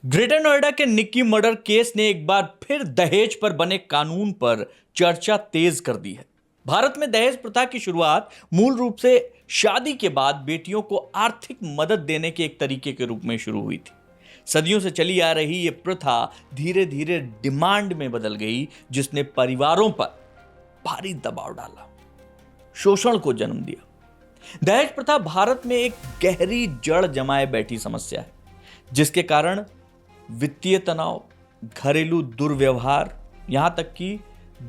Greater Noida के Nikki murder case ने एक बार फिर दहेज पर बने कानून पर चर्चा तेज कर दी है। भारत में दहेज प्रथा की शुरुआत मूल रूप से शादी के बाद बेटियों को आर्थिक मदद देने के एक तरीके के रूप में शुरू हुई थी। सदियों से चली आ रही यह प्रथा धीरे धीरे डिमांड में बदल गई, जिसने परिवारों पर भारी दबाव डाला, शोषण को जन्म दिया। दहेज प्रथा भारत में एक गहरी जड़ जमाए बैठी समस्या है, जिसके कारण वित्तीय तनाव, घरेलू दुर्व्यवहार, यहां तक कि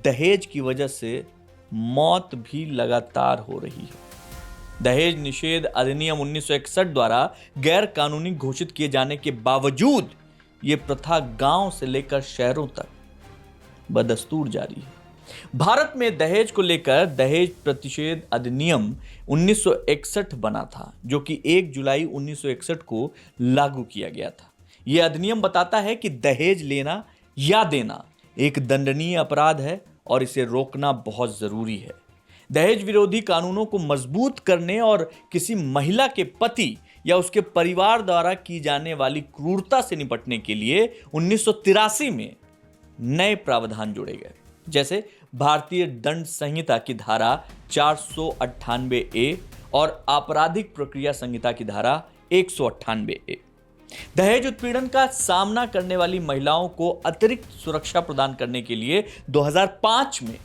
दहेज की वजह से मौत भी लगातार हो रही है। दहेज निषेध अधिनियम 1961 द्वारा गैर कानूनी घोषित किए जाने के बावजूद यह प्रथा गांव से लेकर शहरों तक बदस्तूर जारी है। भारत में दहेज को लेकर दहेज प्रतिषेध अधिनियम 1961 बना था, जो कि 1 जुलाई 1961 को लागू किया गया था। यह अधिनियम बताता है कि दहेज लेना या देना एक दंडनीय अपराध है और इसे रोकना बहुत जरूरी है। दहेज विरोधी कानूनों को मजबूत करने और किसी महिला के पति या उसके परिवार द्वारा की जाने वाली क्रूरता से निपटने के लिए 1983 में नए प्रावधान जोड़े गए, जैसे भारतीय दंड संहिता की धारा 498 ए और आपराधिक प्रक्रिया संहिता की धारा 198 ए। दहेज उत्पीड़न का सामना करने वाली महिलाओं को अतिरिक्त सुरक्षा प्रदान करने के लिए 2005 में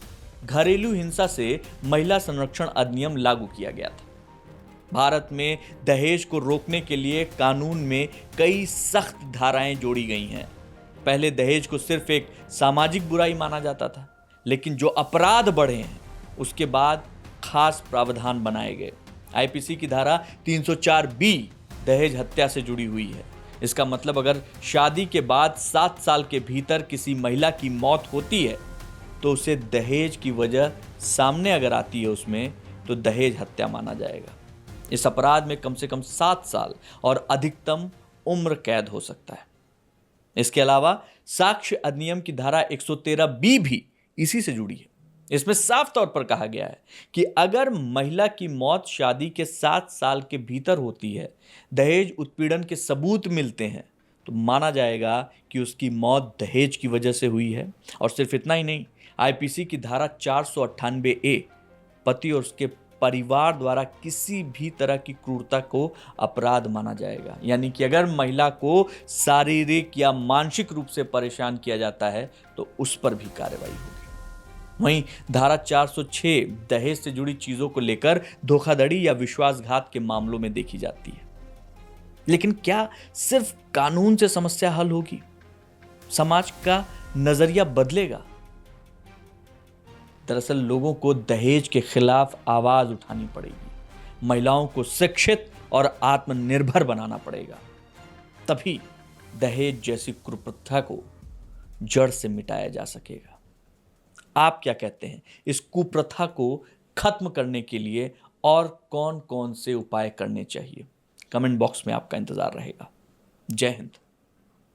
घरेलू हिंसा से महिला संरक्षण अधिनियम लागू किया गया था। भारत में दहेज को रोकने के लिए कानून में कई सख्त धाराएं जोड़ी गई हैं। पहले दहेज को सिर्फ एक सामाजिक बुराई माना जाता था, लेकिन जो अपराध बढ़े हैं उसके बाद खास प्रावधान बनाए गए। आईपीसी की धारा 304 बी दहेज हत्या से जुड़ी हुई है। इसका मतलब अगर शादी के बाद 7 साल के भीतर किसी महिला की मौत होती है तो उसे दहेज की वजह सामने अगर आती है उसमें, तो दहेज हत्या माना जाएगा। इस अपराध में कम से कम 7 साल और अधिकतम उम्र कैद हो सकता है। इसके अलावा साक्ष्य अधिनियम की धारा 113 बी भी इसी से जुड़ी है। इसमें साफ तौर पर कहा गया है कि अगर महिला की मौत शादी के 7 साल के भीतर होती है, दहेज उत्पीड़न के सबूत मिलते हैं, तो माना जाएगा कि उसकी मौत दहेज की वजह से हुई है। और सिर्फ इतना ही नहीं, आईपीसी की धारा 498 ए पति और उसके परिवार द्वारा किसी भी तरह की क्रूरता को अपराध माना जाएगा। यानी कि अगर महिला को शारीरिक या मानसिक रूप से परेशान किया जाता है तो उस पर भी कार्रवाई होगी। वहीं धारा 406 दहेज से जुड़ी चीजों को लेकर धोखाधड़ी या विश्वासघात के मामलों में देखी जाती है। लेकिन क्या सिर्फ कानून से समस्या हल होगी? समाज का नजरिया बदलेगा? दरअसल लोगों को दहेज के खिलाफ आवाज उठानी पड़ेगी, महिलाओं को शिक्षित और आत्मनिर्भर बनाना पड़ेगा। तभी दहेज जैसी कुप्रथा को जड़ से मिटाया जा सकेगा। आप क्या कहते हैं? इस कुप्रथा को खत्म करने के लिए और कौन कौन से उपाय करने चाहिए? कमेंट बॉक्स में आपका इंतजार रहेगा। जय हिंद।